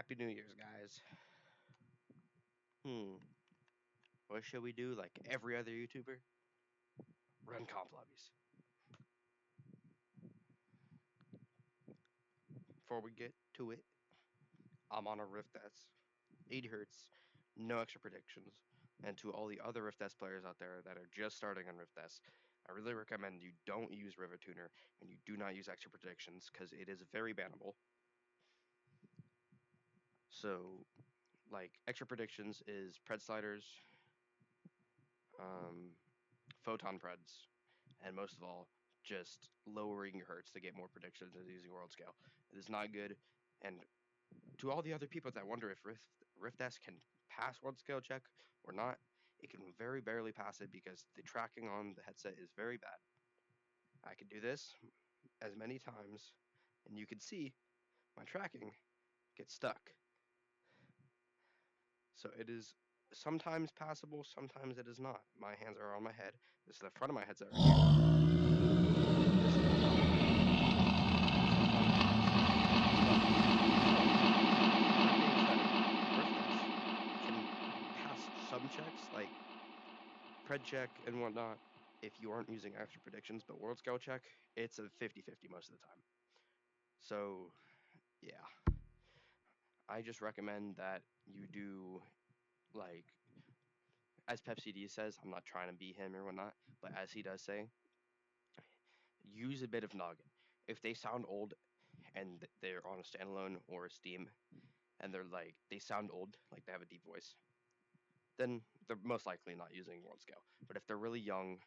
Happy New Year's, guys. Hmm. What should we do like every other YouTuber? Run comp lobbies. Before we get to it, I'm on a Rift S. 80 hertz, no extra predictions. And to all the other Rift S players out there that are just starting on Rift S, I really recommend you don't use Rivet Tuner and you do not use extra predictions because it is very bannable. So, like, extra predictions is pred sliders, um, photon preds, and most of all, just lowering your hertz to get more predictions and using world scale. It is not good. And to all the other people that wonder if Rift S can pass world scale check or not, it can very barely pass it because the tracking on the headset is very bad. I could do this as many times, and you can see my tracking get stuck. So it is sometimes passable, sometimes it is not. My hands are on my head. This is the front of my headset right here. This is the top of my can pass some checks like pred check and whatnot if you aren't using extra predictions, but world scale check, it's a 50-50 most of the time. So, yeah. I just recommend that you do, like, as PepCD says, I'm not trying to be him or whatnot, but as he does say, use a bit of noggin. If they sound old and they're on a standalone or a Steam, and they sound old, like they have a deep voice, then they're most likely not using world scale. But if they're really young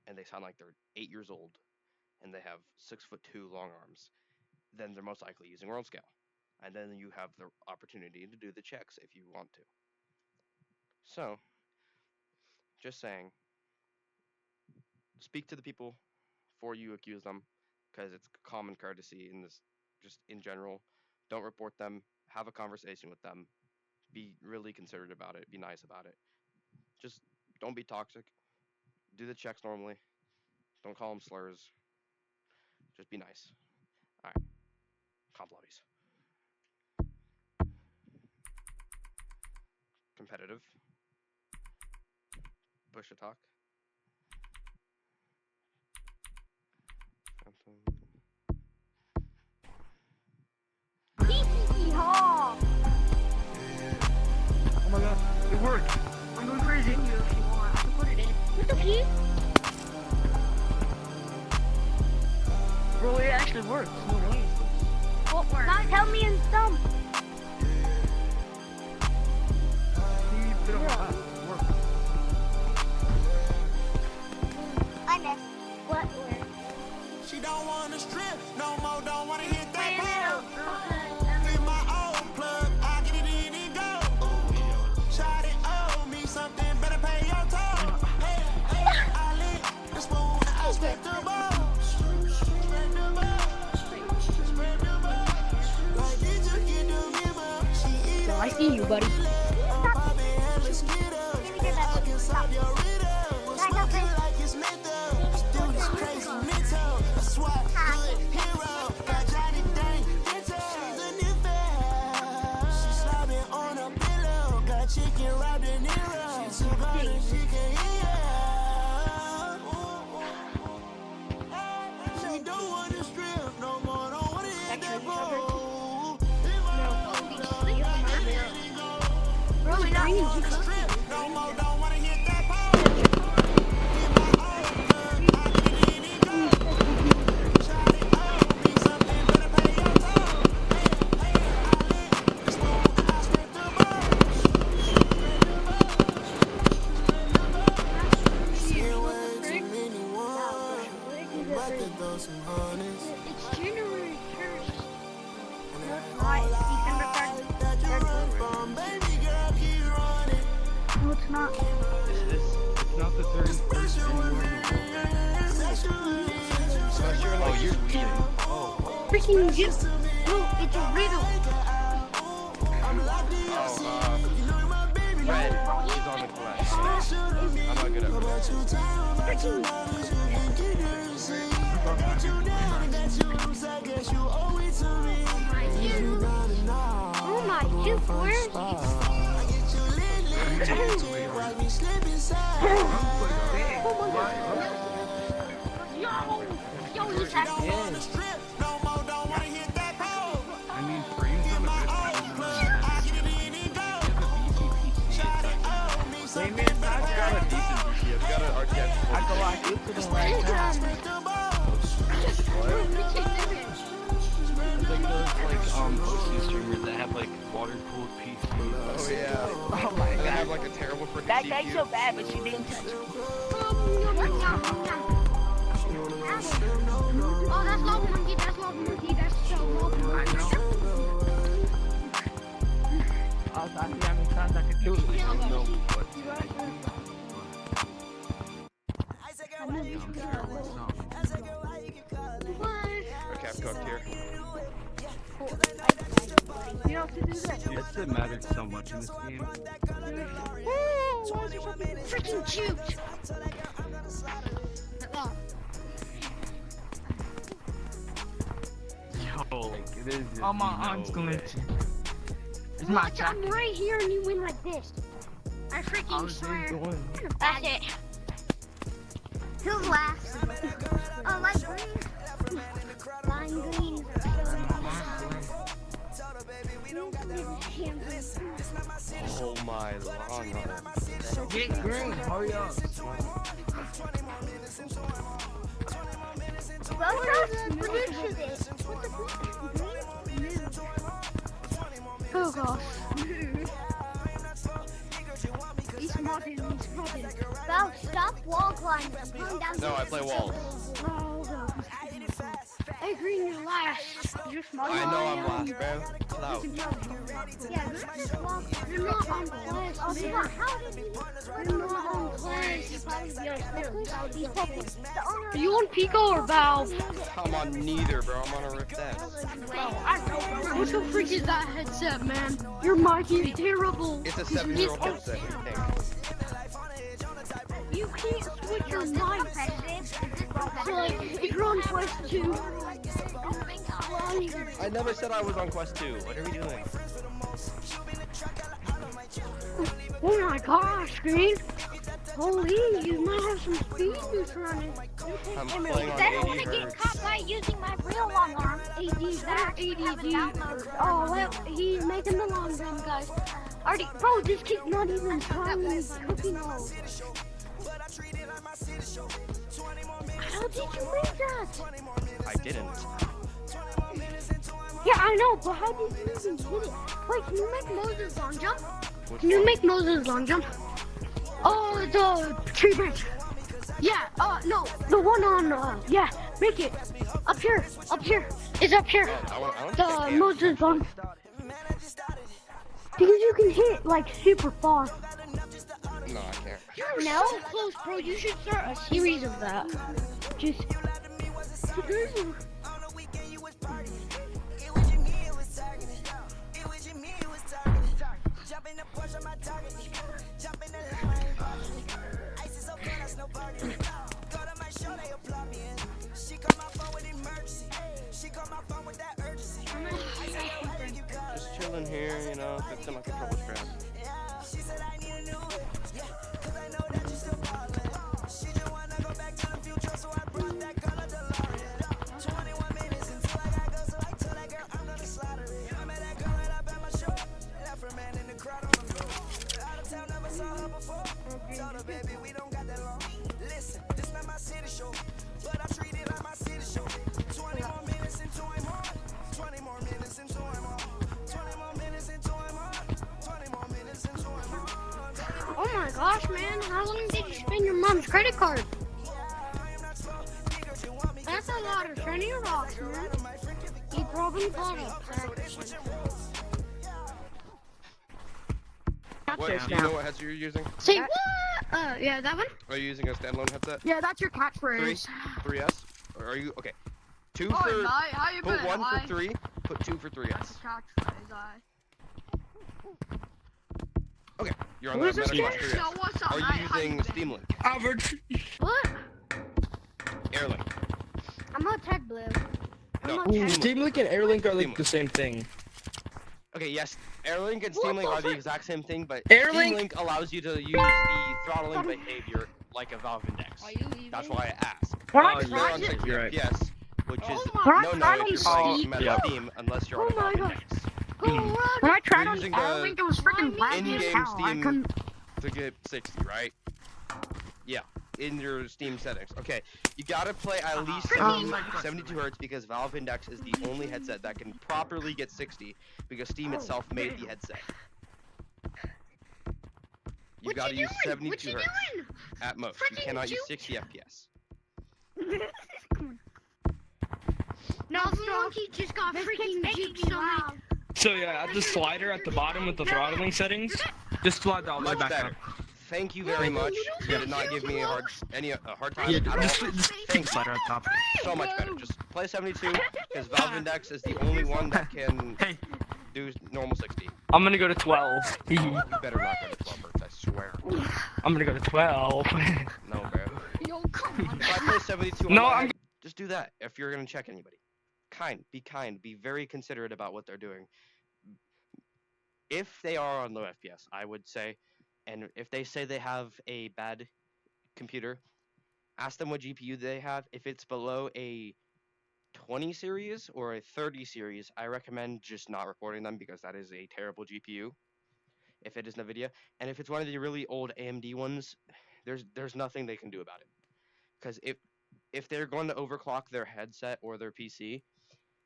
and they sound like they're 8 years old and they have 6'2" long arms, then they're most likely using world scale. And then you have the opportunity to do the checks if you want to. So, just saying, speak to the people before you accuse them, because it's common courtesy in this, just in general. Don't report them. Have a conversation with them. Be really considerate about it. Be nice about it. Just don't be toxic. Do the checks normally. Don't call them slurs. Just be nice. All right. Comp lobbies. Competitive. Push to talk. Yeehaw! Oh my god, it worked! I'm going crazy! If you want, I can put it in. What the heck? Bro, it actually worked. No way. What works? Not tell me in some. See, bit of a pass. It worked. I missed. What works? She don't wanna strip no more, don't wanna hit that Wait, pole. no. Fit my old plug, I get it in and go. Shot it, owe me something, better pay your toll. Hey, hey, I lit the spoon, I spent the balls. Spread the balls, spread the balls. Like did you get the memo? She eat No, I see you, buddy. I'm popping hella Skittles. I can solve your riddles. Smoking like it's menthol. This dude is crazy mental. A SWAT hood hero. Got Johnny Dang mental. She's a new fan. She slobbing on a pillow. Got chicken wrapped in Nero. She too gone and she can hear. She don't want to strip no more. Don't want to hit that pole. Bro, we're not Want to strip no more. Don't want to hit that pole. Hit my old plug. I get it in and go. Shot it, owe me something, better pay your toll. Hey, hey, I lit the spoon, I spent the balls. Seen way too many ones. About to throw some honeys. It's January 1st. And that Right, whole December life that you run from, baby girl, keep running. No, it's not. It's not the 31st anymore. Oh, you're cheating. Oh, Freaking gift. No, it's a riddle. Red. He's on the collect. I'm not good at it. Freaking. Oh my Where? Watch me slip inside. Yo, he's happy. On the strip, no more, don't wanna hit that pole. I mean, Frame's on a bit better than I get it in and go. Shot it, oh, me some I've got a decent PC. I've got an RTX. I go like this to them right now. with the ball. Like those OC streamers that have like water cooled PCs. Oh yeah. Oh my And they have god. like a terrible freaking That CPU. guy's so bad, but she didn't touch me. Oh, that's Lava Monkey, that's Lava Monkey, that's so Lava Monkey. I know. I was like, how many times I could do it. I don't know what. Okay, I've cooked here. You know what to do that? It's that matters so much in this game. Freaking cute. Yo, like, it is just Oh, my no arm's way. glitching. It's my Watch, jacket. I'm right here and you win like this. I I freaking was just swear. doing. That's it. Who's last? Oh, light green. Lime green. Oh my long. Get green, hurry up. Well, produce this. Oh gosh. He's modding. Well, stop wall climbing. Climb down. No, I play walls. Oh, God. Hey, Green, you're last. You're smart. I know I'm last, bro. Clout. Yeah, you're just wall climbing. You're not on class. Oh, man. How did you? You're not on class. You probably be on Are you on Pico or Valve? I'm on neither, bro. I'm on a Rift S. What the freak is that headset, man? Your mic is terrible. It's a 7-year-old headset. What do you think? You can't switch your mic. So, like, if you're on Quest 2. I never said I was on Quest 2. What are we doing? Oh my gosh, Green. Holy, you might have some speed boost running. I'm playing on I don't 80 want to get hertz. caught by using my real long arm. AD, Oh, well, he's making the long gun, guys. Already, bro, this kid's not even trying cooking all. How did you make that? I didn't. Yeah, I know, but how did you even hit it? Wait, can you make Moses long jump? Which Can you one? make Moses long jump? Oh, the tree branch. Yeah, no, the one on, yeah, make it. Up here. It's up here. Oh, I don't think I The can. Moses long. Because you can hit, like, super far. No, I can't. You're so close, bro. You should start a series of that. Just. Just chilling here, you know, fixing my controller strap. Oh my gosh, man. How long did you spend your mom's credit card? That's a lot of shiny rocks, man. You probably bought it. What, do you know what headset you're using? Say what? Yeah, that one? Are you using a standalone headset? Yeah, that's your catchphrase. 3S? Or are you, okay. 2 Oh, for, how you put been? 1 Hi. for 3, put 2 for 3S. That's a catchphrase, I. Okay, you're on Who's that this Meta kid? Quest 3S. So what's up? Are How you using been? Steam Link? Albert. What? Airlink? I'm not tech blue. No. I'm not tech Steam Link and Airlink are Steam like the same thing. Okay, yes, Airlink and Steam What Link the are the frick? exact same thing, but Airlink- Steam Link allows you to use the throttling behavior like a Valve Index. Are you leaving? That's why I asked. When I Oh, If you're on tried it, 60 you're right. FPS, which Oh is my When I no tried if on you're playing Steam- Meta yeah. Steam unless you're on Oh a Valve my God. Index. Oh, when I tried You're on using the Airlink, it was freaking laggy as in-game hell. I Steam- couldn't. To get 60, right? Yeah, in your Steam settings. Okay, you gotta play at least Freaking- 72 hertz because Valve Index is the only headset that can properly get 60 because Steam itself made the headset. You What gotta you use doing? 72 What you hertz doing? at most. You Freaking cannot use juke. 60 FPS. No, Monkey just got freaking juked so many. So yeah, at the slider at the bottom with the throttling settings, just slide all the way Much back better. up. Thank you very much. You did not give me a hard time Yeah, at all. just Thank you. slider at the top. So much better. Just play 72 because Valve Index is the only one that can Hey, do normal 60. I'm gonna go to 12. You better not go to 12 hertz, I swear. I'm gonna go to 12. No, bro. Yo, come on. If I play 72 on No, my I'm- head, just do that if you're gonna check anybody. Kind, be very considerate about what they're doing. If they are on low FPS, I would say, and if they say they have a bad computer, ask them what GPU they have. If it's below a 20 series or a 30 series, I recommend just not reporting them because that is a terrible GPU. If it is NVIDIA, and if it's one of the really old AMD ones, there's nothing they can do about it. Because if they're going to overclock their headset or their PC,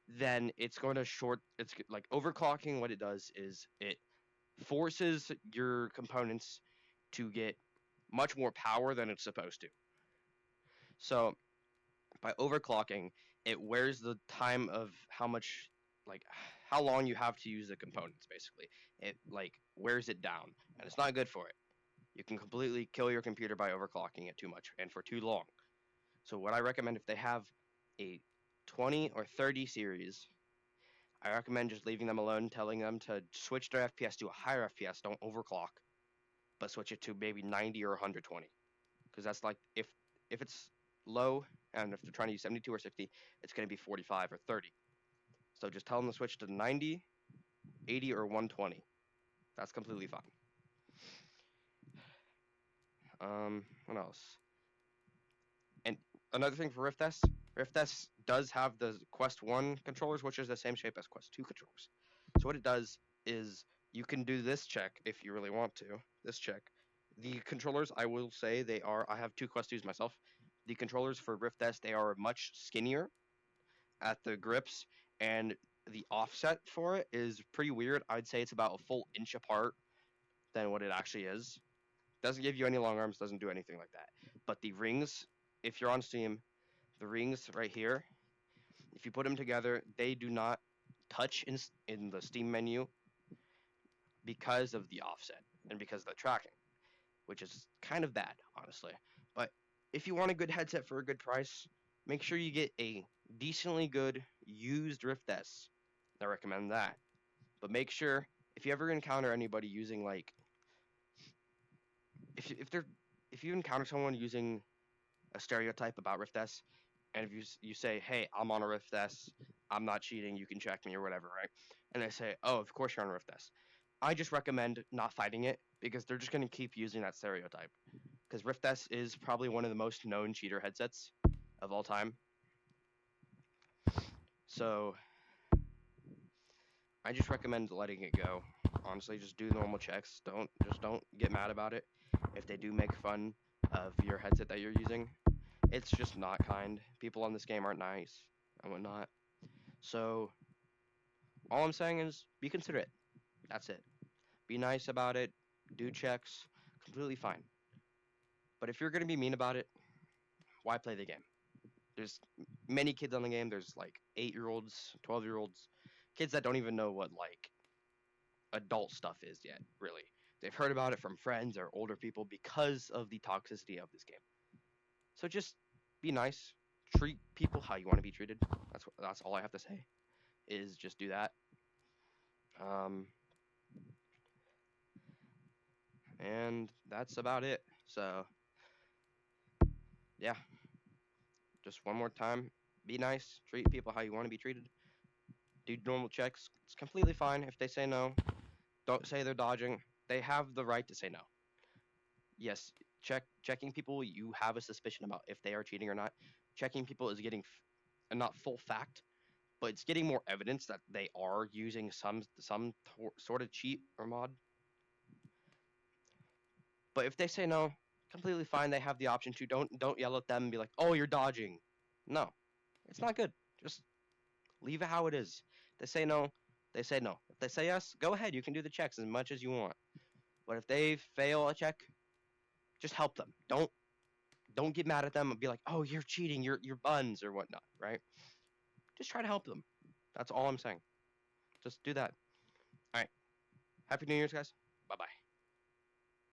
then it's going to short. It's like overclocking. What it does is it forces your components to get much more power than it's supposed to. So by overclocking, it wears the time of how much, like, how long you have to use the components. Basically, it like wears it down, and it's not good for it. You can completely kill your computer by overclocking it too much and for too long. So what I recommend, if they have a 20 or 30 series, I recommend just leaving them alone, telling them to switch their FPS to a higher FPS, don't overclock, but switch it to maybe 90 or 120. Because that's like, if it's low, and if they're trying to use 72 or 60, it's going to be 45 or 30. So just tell them to switch to 90, 80, or 120. That's completely fine. What else? And another thing for Rift S does have the Quest 1 controllers, which is the same shape as Quest 2 controllers. So what it does is you can do this check if you really want to. This check. The controllers, I will say I have two Quest 2s myself. The controllers for Rift S, they are much skinnier at the grips, and the offset for it is pretty weird. I'd say it's about a full inch apart than what it actually is. Doesn't give you any long arms, doesn't do anything like that. But the rings, if you're on Steam, the rings right here, if you put them together, they do not touch in the Steam menu because of the offset and because of the tracking, which is kind of bad, honestly. But if you want a good headset for a good price, make sure you get a decently good used Rift S. I recommend that. But make sure, if you ever encounter anybody using, like, if you encounter someone using a stereotype about Rift S, and if you say, hey, I'm on a Rift S, I'm not cheating, you can check me or whatever, right? And they say, oh, of course you're on a Rift S. I just recommend not fighting it because they're just going to keep using that stereotype. Because Rift S is probably one of the most known cheater headsets of all time. So I just recommend letting it go. Honestly, just do normal checks. Don't get mad about it if they do make fun of your headset that you're using. It's just not kind. People on this game aren't nice and whatnot. So all I'm saying is be considerate. That's it. Be nice about it. Do checks. Completely fine. But if you're going to be mean about it, why play the game? There's many kids on the game. There's like 8-year-olds, 12-year-olds, kids that don't even know what like adult stuff is yet, really. They've heard about it from friends or older people because of the toxicity of this game. So just be nice. Treat people how you want to be treated. That's all I have to say. Is just do that. And that's about it. So yeah. Just one more time. Be nice. Treat people how you want to be treated. do normal checks. It's completely fine if they say no. Don't say they're dodging. They have the right to say no. Yes, checking people you have a suspicion about if they are cheating or not. Checking people is getting not full fact, but it's getting more evidence that they are using some sort of cheat or mod. But if they say no, completely fine. They have the option to. Don't yell at them and be like, "Oh, you're dodging." No, it's not good. Just leave it how it is. They say no, they say no. If they say yes, go ahead. You can do the checks as much as you want. But if they fail a check, just help them. Don't get mad at them and be like, "Oh, you're cheating. You're buns or whatnot." Right? Just try to help them. That's all I'm saying. Just do that. All right. Happy New Year's, guys.